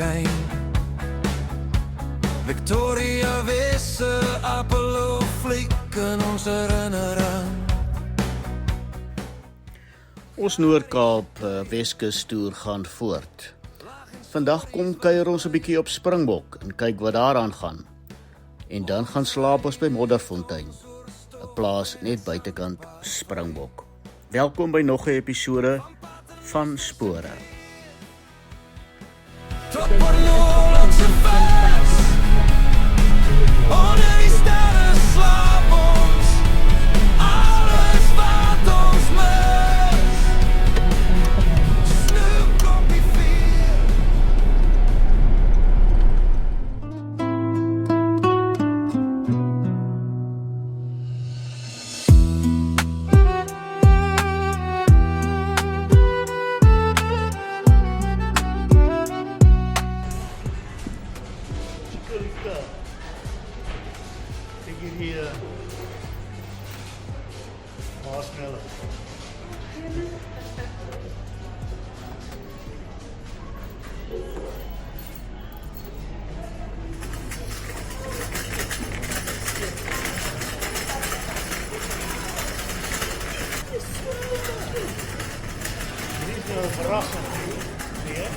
skyn. Victoria Wisse, Apollo fliek in ons herinnering. Ons Noord-Kaap Weskus toer gaan voort. Vandag kom kuier ons 'n bietjie op Springbok en kyk wat daaraan gaan. En dan gaan slaap ons by Modderfontein, 'n plaas net buitekant Springbok. Welkom by nog 'n episode van Spore. Tot verloren se vers, onder die sterre slaap ons, alles wat ons mis. Snoep op die vier. Kyk hier marshmallow. Dit is een verrassing. Zie je?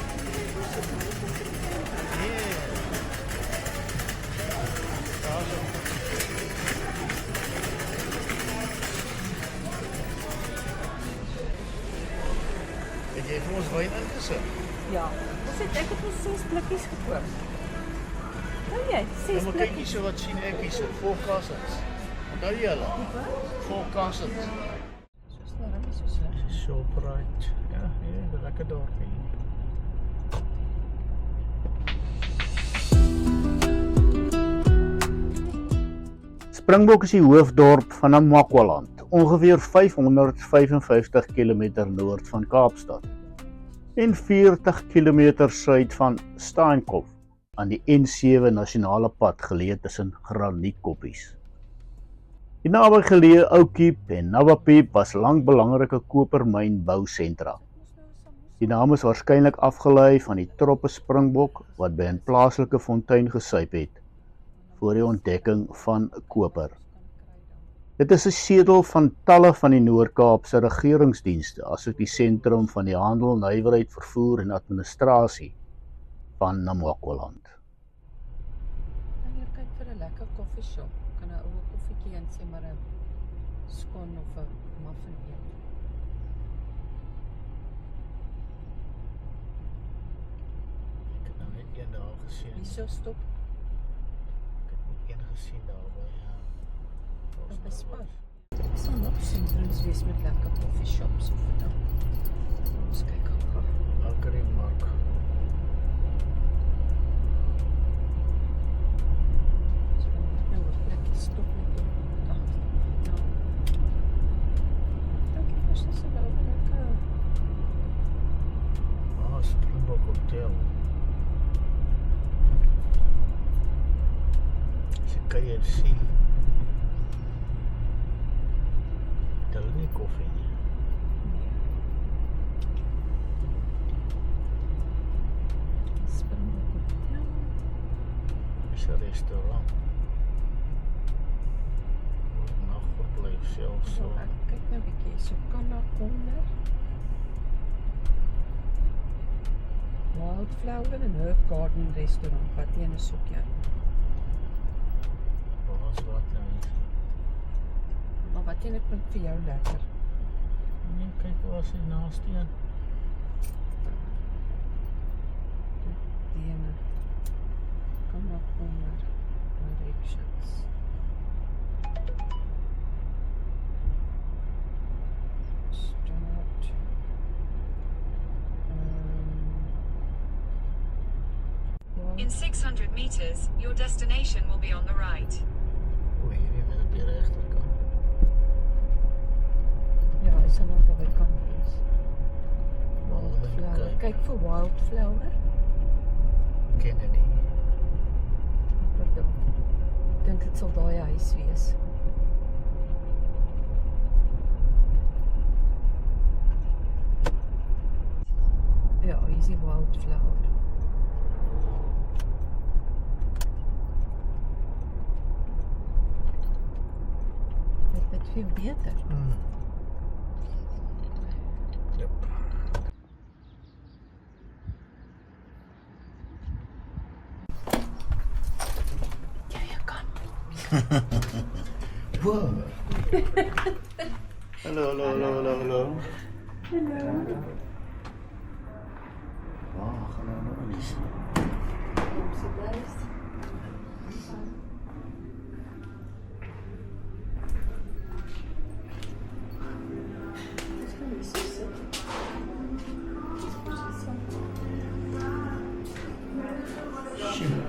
Het jy vir ons wyn ingesit? Ja, ek het ons 6 blikkies gekoop. Nou jy, 6 Maar kyk blikkies. hier so wat sien ek hier so, 4 cassets. Onthou jy hulle? 4 cassets. Soos nou, dit is so sleg. Shoprite. Ja, hier, 'n lekker dorpie. Springbok is die hoofdorp van Namakwaland, ongeveer 555 km noord van Kaapstad en 40 km suid van Steenkop aan die N7 nasionale pad geleë tussen granietkoppies. Die naby geleë Oukiep en Nawapiep was lank belangrike kopermynbousentra. Die naam is waarskynlik afgelei van die troppe springbok wat by 'n plaaslike fontein gesuip het voor die ontdekking van koper. Dit is 'n sedel van talle van die Noord-Kaapse regeringsdienste, asook die sentrum van die handel, nywerheid, vervoer en administrasie van Namakwaland. En jy kyk vir 'n lekker koffieshop. Kan 'n oue koffietjie en sê maar 'n scone of 'n muffin eet. Ek het nou net een daar gesien. Hierso stop Ek het net een gesien daar by op 'n spar. Ek sal nog sentrums wees met lekker koffieshops of wat dan. Ons kyk gou. Alkerie-mark. Ons gaan net nou 'n plekkie stop met die dag. Nou. Dink ek is dit wel lekker. Springbok Hotel. Dis 'n KFC. Hulle nie koffie nie. Springbok Hotel. Dis 'n restaurant. Nagverblyf selfs so. Ek kyk nou 'n bietjie so kan daar onder. Wildflower and Herb Garden restaurant. Wat een soek jy? Wat nou is? Maar wat een klink vir jou lekker? Nee, kyk waar is die naaste een. Die ene. Kan daar onder. Directions. Start. In 600 meters, your destination will be on the right. O, hierdie is op die regterkant. Ja, hy sal nog daar kan wees. Wildflower. Kyk vir Wildflower. Kennedy. Pardon. Ek dink dit sal daai huis wees. Ja, hier is die Wildflower. Veel beter. Yep. Ja, jy kan. Wow. Hallo. Waar gaan nou nie?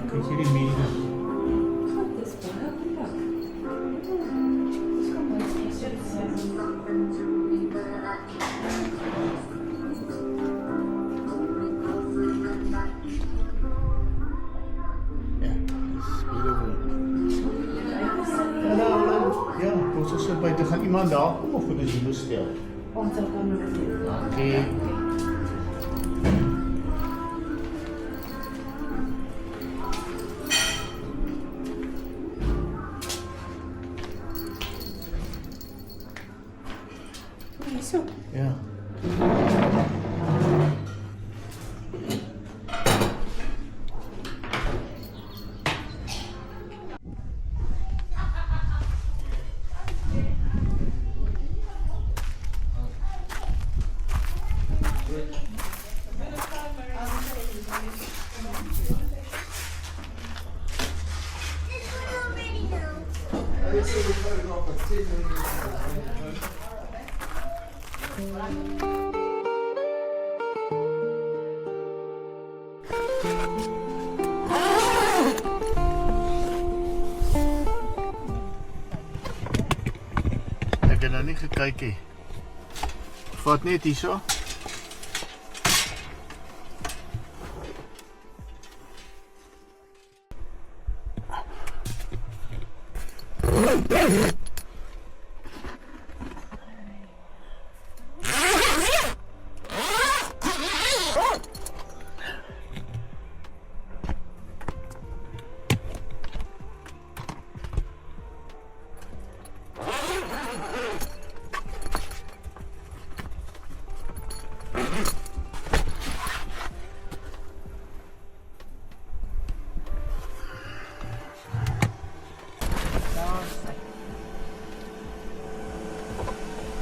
Kyk hierdie mense. Ja, dis beautiful. Hallo. Ja, ons is so buite. Gaan iemand daar kom of moet ons hier stel? Ons sal kom met dit. Dankie. So. Ja. Ek het nou nie gekyk nie. Vat net hierso.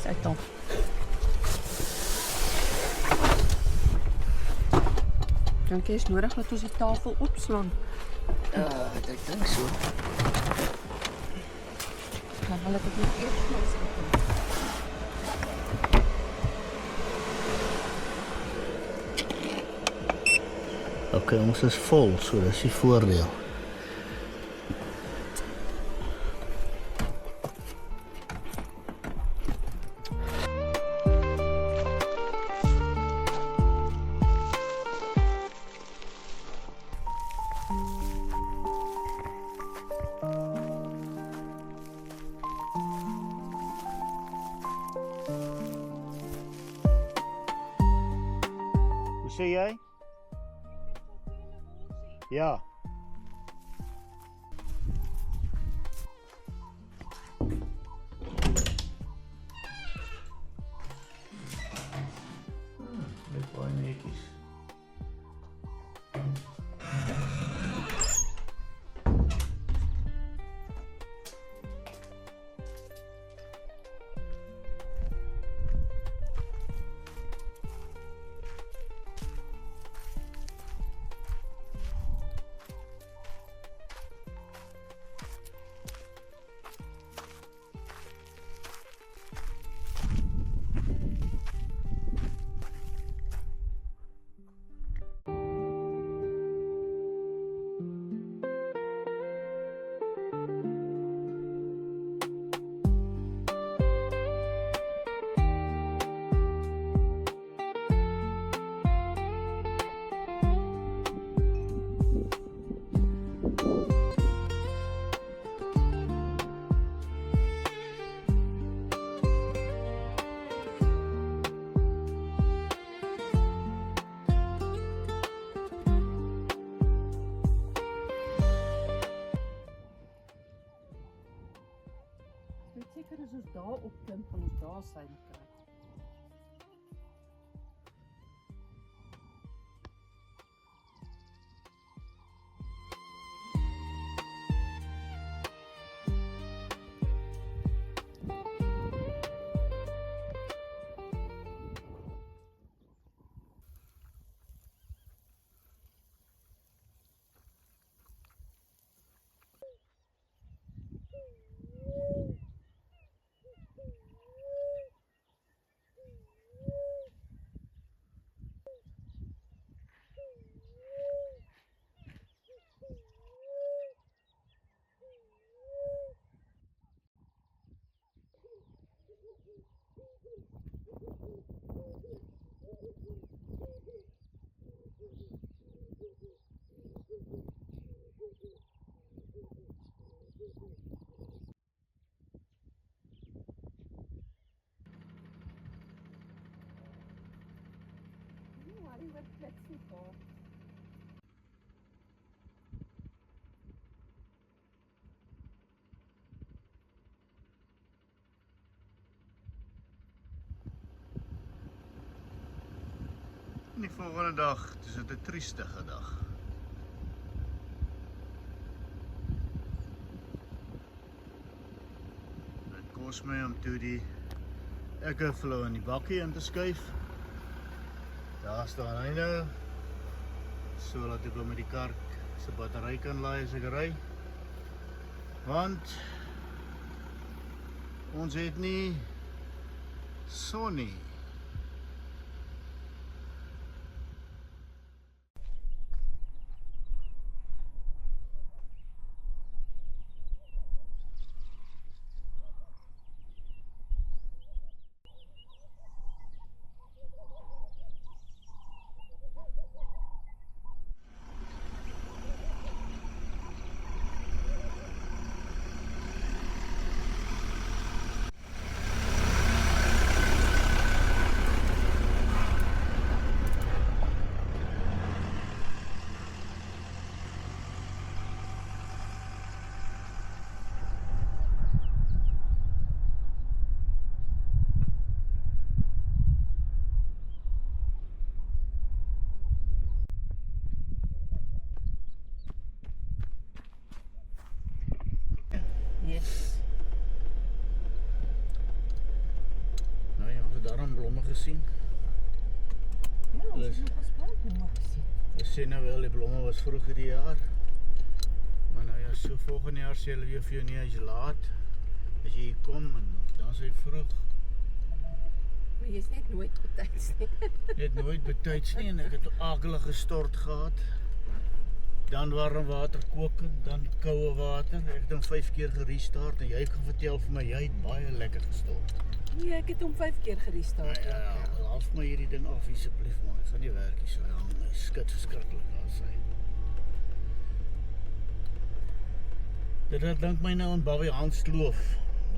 Sy top. Dink jy is nodig dat ons die tafel opslaan? Ek dink so. Dan wil ek dit net eers vlees eet. Okay, ons is vol, so dis die voordeel. Hoe sê jy? Ja. Dit baie netjies. ons daar opklim, kan ons daar sein kry. Die wat flexie voor. Die volgende dag, dis dit 'n triestige dag. Dit kos my om toe die Ekkerflow in die bakkie in te skuif. Daar staan hy nou, so dat ek met die kar se battery kan laai as ek ry. Want ons het nie son nie. Yes. Nou ja, ons het daarom blomme gesien. Ja, ons Dus- het nog baie blomme gesien. We sien nou wel, die blomme was vroeger die jaar. Maar nou ja, so volgende jaar sê hulle weer vir jou nie as jy laat. As jy hier kom, en dan is hy vroeg. Maar jy is net nooit betyds nie. Net nooit betyds nie en ek het 'n akelige stort gehad. Dan warm water koken, dan koue water. Ek het hom 5 keer gerestart en jy het vertel vir my jy het baie lekker gestort. Nee, ek het hom 5 keer gerestart. Ja, half my hierdie ding af asseblief man. Dit gaan nie werk nie so. Ja, my skit verskriklik daar sy. Dit dink my nou aan Bobby Hansloof.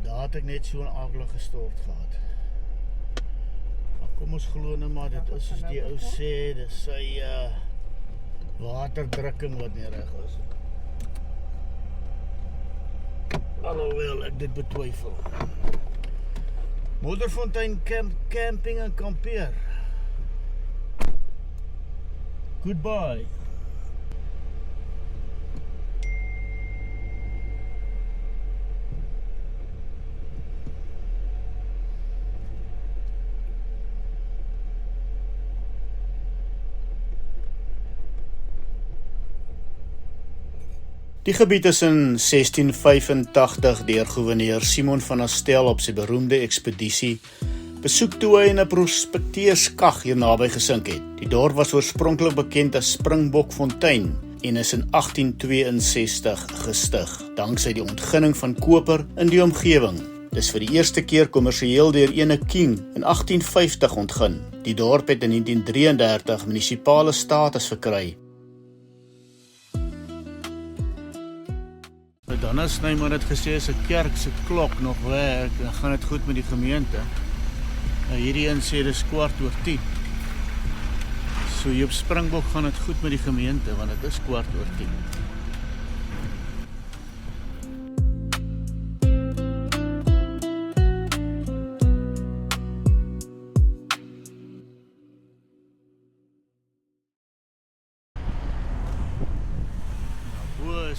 Daar het ek net so 'n akelige stort gehad. Maar kom ons glo nou maar dit is soos die ou sê, dis sy waterdrukking wat nie reg is. Alhoewel ek dit betwyfel. Modderfontein camping en kampeer. Goodbye. Die gebied is in 1685 deur gouverneur Simon van Astel op sy beroemde ekspedisie besoek toe hy in 'n prospekteurskag hier naby gesink het. Die dorp was oorspronklik bekend as Springbokfontein en is in 1862 gestig, danksy die ontginning van koper in die omgewing. Dis vir die eerste keer kommersieel deur ene King in 1850 ontgin. Die dorp het in 1933 munisipale status verkry. Dan Snyman het gesê as 'n kerk se klok nog werk, dan gaan dit goed met die gemeente. Nou hierdie een sê dis 10:15. So hier op Springbok gaan dit goed met die gemeente want dit is 10:15.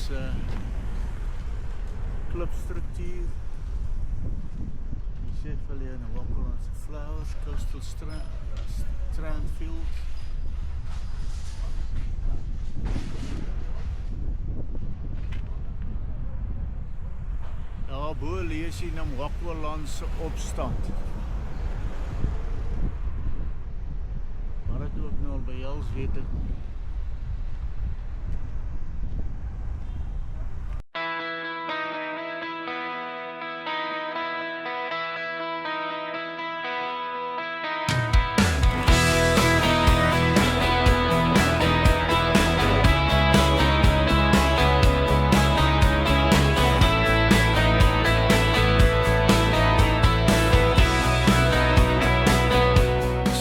se klipstruktuur. Jy sê vir hulle 'n walk around the flowers, coastal Strandfield. Daar bo lees jy Namakwaland se opstand. Maar dit ook nou al by Els weet ek nie.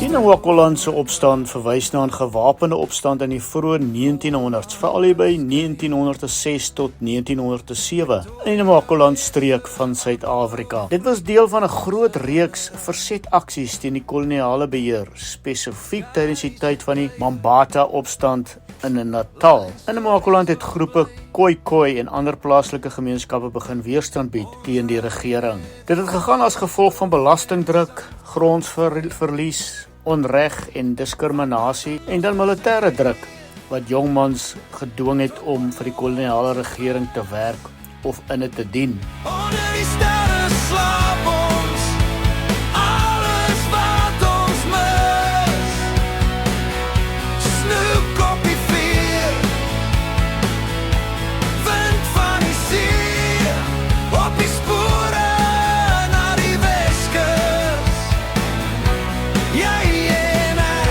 Die Namakwaland se opstand verwys na 'n gewapende opstand in die vroeë 1900s, veral by 1906 tot 1907 in die Namakwaland streek van Suid-Afrika. Dit was deel van 'n groot reeks versetaksies teen die koloniale beheer, spesifiek tydens die tyd van die Mambata-opstand in Natal. In Namakwaland het groepe Khoi en ander plaaslike gemeenskappe begin weerstand bied teen die regering. Dit het gegaan as gevolg van belastingdruk, grondsverlies, onreg en diskriminasie en dan militêre druk wat jongmans gedwing het om vir die koloniale regering te werk of in dit te dien. Onder die sterre slaap ons, alles wat ons mis. Snoek op die veer, wind van die see, op die spore na die Weskus. Jy en ek,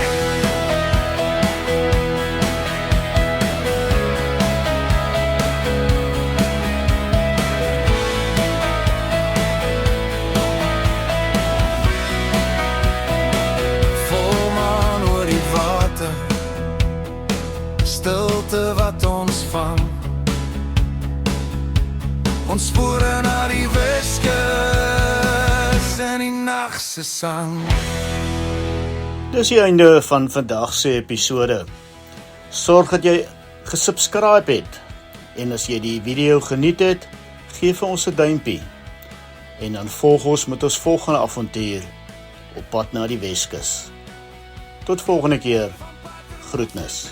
volmaan oor die water, stilte wat ons vang. Ons spore na die Weskus en die nag se sang. Dis die einde van vandag se episode. Sorg dat jy gesubscribe het en as jy die video geniet het, gee vir ons 'n duimpie. En dan volg ons met ons volgende avontuur op pad na die Weskus. Tot volgende keer. Groetnis.